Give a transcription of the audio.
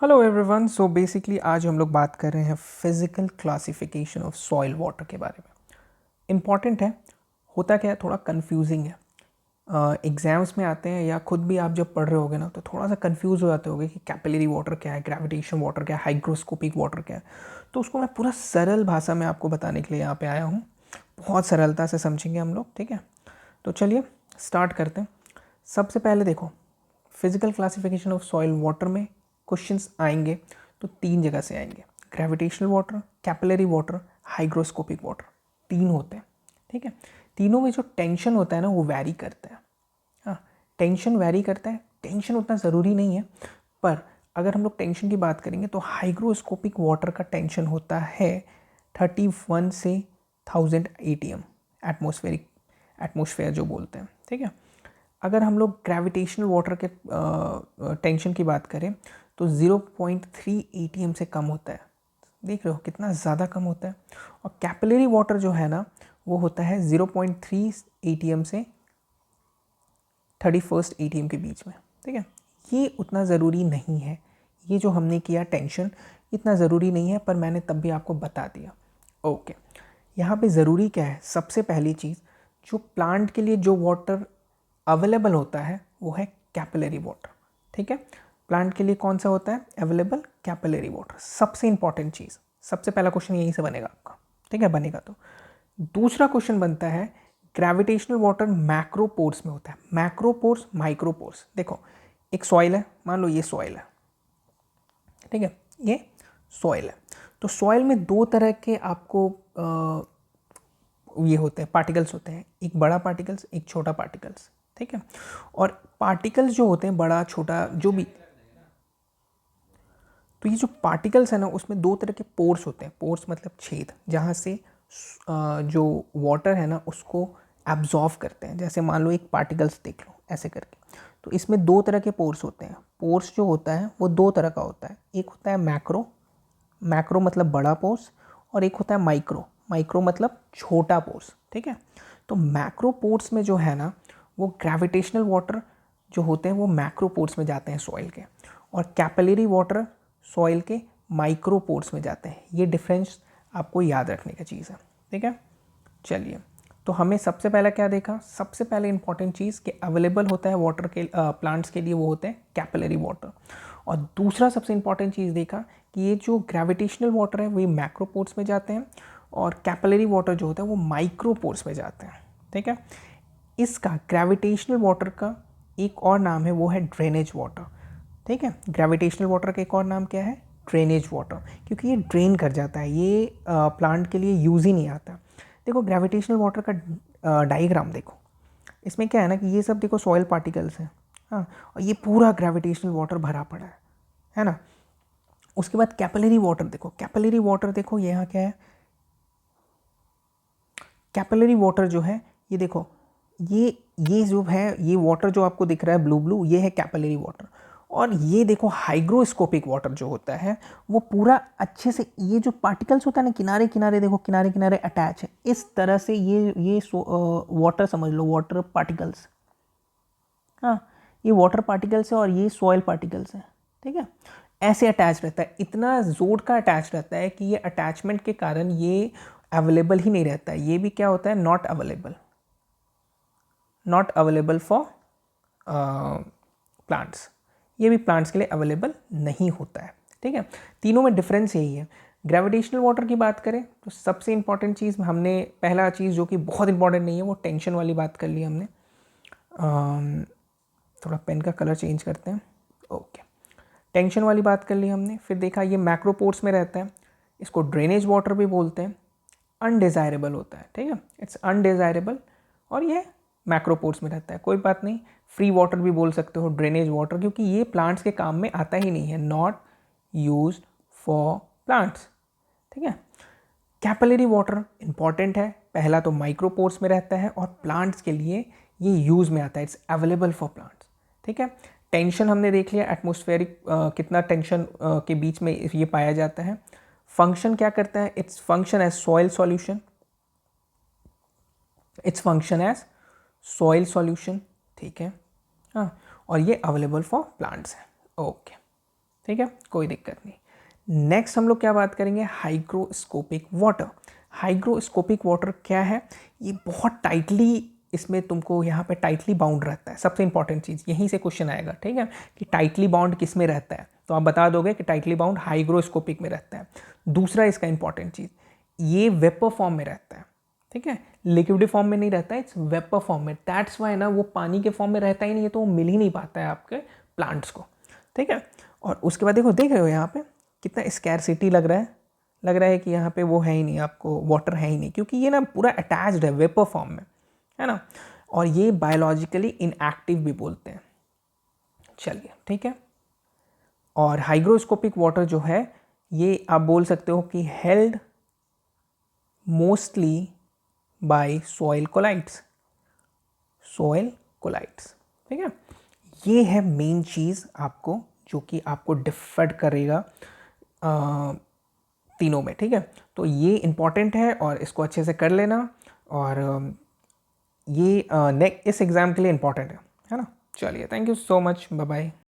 Hello everyone. So basically आज हम लोग बात कर रहे हैं physical classification of soil water के बारे में। इम्पॉर्टेंट है। होता क्या है, थोड़ा कंफ्यूजिंग है। एग्ज़ाम्स में आते हैं या खुद भी आप जब पढ़ रहे होगे ना तो थोड़ा सा कंफ्यूज हो जाते होगे कि कैपिलरी वाटर क्या है, ग्रेविटेशन वाटर क्या है, हाइग्रोस्कोपिक वाटर क्या है। तो उसको मैं पूरा सरल भाषा में आपको बताने के लिए यहाँ पे आया हूँ। बहुत सरलता से समझेंगे हम लोग, ठीक है। तो चलिए स्टार्ट करते हैं। सबसे पहले देखो, physical classification of soil water में क्वेश्चंस आएंगे तो तीन जगह से आएंगे। Gravitational water, capillary water, hygroscopic water, तीन होते हैं, ठीक है। तीनों में जो टेंशन होता है ना वो वैरी करता है। हाँ, टेंशन वैरी करता है। टेंशन उतना ज़रूरी नहीं है, पर अगर हम लोग टेंशन की बात करेंगे तो हाइग्रोस्कोपिक वाटर का टेंशन होता है 31 से 1000 ATM, एटमोसफेयर जो बोलते हैं, ठीक है। अगर हम लोग ग्रेविटेशनल वाटर के टेंशन की बात करें तो 0.3 ATM से कम होता है। देख रहे हो कितना ज़्यादा कम होता है। और कैपिलरी वाटर जो है ना वो होता है 0.3 ATM से 31 ATM के बीच में, ठीक है। ये उतना ज़रूरी नहीं है। ये जो हमने किया टेंशन इतना ज़रूरी नहीं है, पर मैंने तब भी आपको बता दिया। ओके, यहाँ पे ज़रूरी क्या है? सबसे पहली चीज़, जो प्लांट के लिए जो वाटर अवेलेबल होता है वो है कैपिलरी वाटर, ठीक है। प्लांट के लिए कौन सा होता है अवेलेबल? Capillary water. सबसे इंपॉर्टेंट चीज़, सबसे पहला क्वेश्चन यहीं से बनेगा आपका, ठीक है, बनेगा। तो दूसरा क्वेश्चन बनता है, ग्रेविटेशनल वाटर मैक्रोपोर्स में होता है। मैक्रोपोर्स, माइक्रोपोर्स। देखो, एक सॉइल है, मान लो ये सॉइल है, ठीक है, ये सॉइल है। तो सॉइल में दो तरह के आपको ये होते हैं, पार्टिकल्स होते हैं। एक बड़ा पार्टिकल्स, एक छोटा पार्टिकल्स, ठीक है। और पार्टिकल्स जो होते हैं, बड़ा छोटा जो भी, तो ये जो पार्टिकल्स है ना उसमें दो तरह के पोर्स होते हैं। पोर्स मतलब छेद, जहाँ से जो वाटर है ना उसको एब्जॉर्व करते हैं। जैसे मान लो एक पार्टिकल्स देख लो ऐसे करके। तो इसमें दो तरह के पोर्स होते हैं। पोर्स जो होता है वो दो तरह का होता है। एक होता है मैक्रो, मैक्रो मतलब बड़ा पोर्स, और एक होता है माइक्रो, माइक्रो मतलब छोटा पोर्स, ठीक है। तो मैक्रो पोर्स में जो है ना वो ग्रेविटेशनल वाटर जो होते हैं वो मैक्रो पोर्स में जाते हैं सॉइल के, और कैपिलरी वाटर सॉइल के माइक्रो पोर्स में जाते हैं। ये डिफरेंस आपको याद रखने का चीज़ है, ठीक है। चलिए, तो हमें सबसे पहले क्या देखा? सबसे पहले इंपॉर्टेंट चीज़ कि अवेलेबल होता है वाटर के प्लांट्स के लिए वो होते हैं कैपिलरी वाटर। और दूसरा सबसे इंपॉर्टेंट चीज़ देखा कि ये जो ग्रेविटेशनल वाटर है वही मैक्रोपोर्स में जाते हैं, और कैपिलरी वाटर जो होता है वो माइक्रोपोर्स में जाते हैं, ठीक है। इसका ग्रेविटेशनल वाटर का एक और नाम है, वो है ड्रेनेज वाटर, ठीक है। ग्रेविटेशनल वाटर का एक और नाम क्या है? ड्रेनेज वाटर, क्योंकि ये ड्रेन कर जाता है, ये प्लांट के लिए यूज़ ही नहीं आता। देखो ग्रेविटेशनल वाटर का डायग्राम देखो, इसमें क्या है ना कि ये सब देखो सॉइल पार्टिकल्स हैं, हाँ, और ये पूरा ग्रेविटेशनल वाटर भरा पड़ा है ना। उसके बाद कैपिलरी वाटर देखो, कैपिलरी वाटर देखो ये यहाँ क्या है, कैपिलरी वाटर जो है ये देखो, ये जो है ये वाटर जो आपको दिख रहा है ब्लू ब्लू, ये है कैपिलरी वाटर। और ये देखो हाइग्रोस्कोपिक वाटर जो होता है वो पूरा अच्छे से, ये जो पार्टिकल्स होता है ना किनारे किनारे देखो, किनारे किनारे अटैच है इस तरह से, ये वाटर समझ लो, वाटर पार्टिकल्स, हाँ, ये वाटर पार्टिकल्स है और ये सॉइल पार्टिकल्स है, ठीक है। ऐसे अटैच रहता है, इतना जोर का अटैच रहता है कि ये अटैचमेंट के कारण ये अवेलेबल ही नहीं रहता है। ये भी क्या होता है? Not available, not available for plants. ये भी प्लांट्स के लिए अवेलेबल नहीं होता है, ठीक है। तीनों में डिफरेंस यही है। ग्रेविटेशनल वाटर की बात करें तो सबसे इंपॉर्टेंट चीज़ हमने, पहला चीज़ जो कि बहुत इंपॉर्टेंट नहीं है, वो टेंशन वाली बात कर ली हमने। थोड़ा पेन का कलर चेंज करते हैं। ओके, टेंशन वाली बात कर ली हमने। फिर देखा ये मैक्रोपोर्स में रहता है, इसको ड्रेनेज वाटर भी बोलते हैं। अनडिज़ायरेबल होता है, ठीक है, इट्स अनडिज़ायरेबल, और ये मैक्रोपोर्स में रहता है। कोई बात नहीं, फ्री वाटर भी बोल सकते हो, ड्रेनेज वाटर, क्योंकि ये प्लांट्स के काम में आता ही नहीं है, नॉट यूज फॉर प्लांट्स, ठीक है। कैपिलरी वाटर इंपॉर्टेंट है, पहला तो माइक्रोपोर्स में रहता है और प्लांट्स के लिए ये यूज़ में आता है, इट्स अवेलेबल फॉर प्लांट्स, ठीक है। टेंशन हमने देख लिया, एटमोस्फेरिक कितना टेंशन के बीच में ये पाया जाता है। फंक्शन क्या करता है? Its function as soil solution, its function as soil solution, ठीक है, हाँ, और ये अवेलेबल फॉर प्लांट्स है। ओके, ठीक है, कोई दिक्कत नहीं। नेक्स्ट हम लोग क्या बात करेंगे, हाइग्रोस्कोपिक वाटर। हाइग्रोस्कोपिक वाटर क्या है, ये बहुत टाइटली, इसमें तुमको यहाँ पे टाइटली बाउंड रहता है। सबसे इंपॉर्टेंट चीज़ यहीं से क्वेश्चन आएगा, ठीक है, कि टाइटली बाउंड किस में रहता है, तो आप बता दोगे कि टाइटली बाउंड हाइग्रोस्कोपिक में रहता है। दूसरा इसका इंपॉर्टेंट चीज़, ये वेपर फॉर्म में रहता है, ठीक है, लिक्विड फॉर्म में नहीं रहता है, इट्स वेपर फॉर्म में। दैट्स वाई ना वो पानी के फॉर्म में रहता ही नहीं है, तो वो मिल ही नहीं पाता है आपके प्लांट्स को, ठीक है। और उसके बाद देखो, देख रहे हो यहाँ पे कितना स्कैरसिटी लग रहा है कि यहाँ पे वो है ही नहीं, आपको वाटर है ही नहीं, क्योंकि ये ना पूरा अटैच्ड है वेपर फॉर्म में, है ना। और ये बायोलॉजिकली इनएक्टिव भी बोलते हैं। चलिए, ठीक है। और हाइग्रोस्कोपिक वाटर जो है, ये आप बोल सकते हो कि हेल्ड मोस्टली बाय सॉइल कोलाइट्स, ठीक है। ये है मेन चीज़ आपको, जो कि आपको डिफर करेगा तीनों में, ठीक है। तो ये इंपॉर्टेंट है और इसको अच्छे से कर लेना, और ये इस एग्ज़ाम के लिए इंपॉर्टेंट है ना। चलिए, thank you so much, bye bye.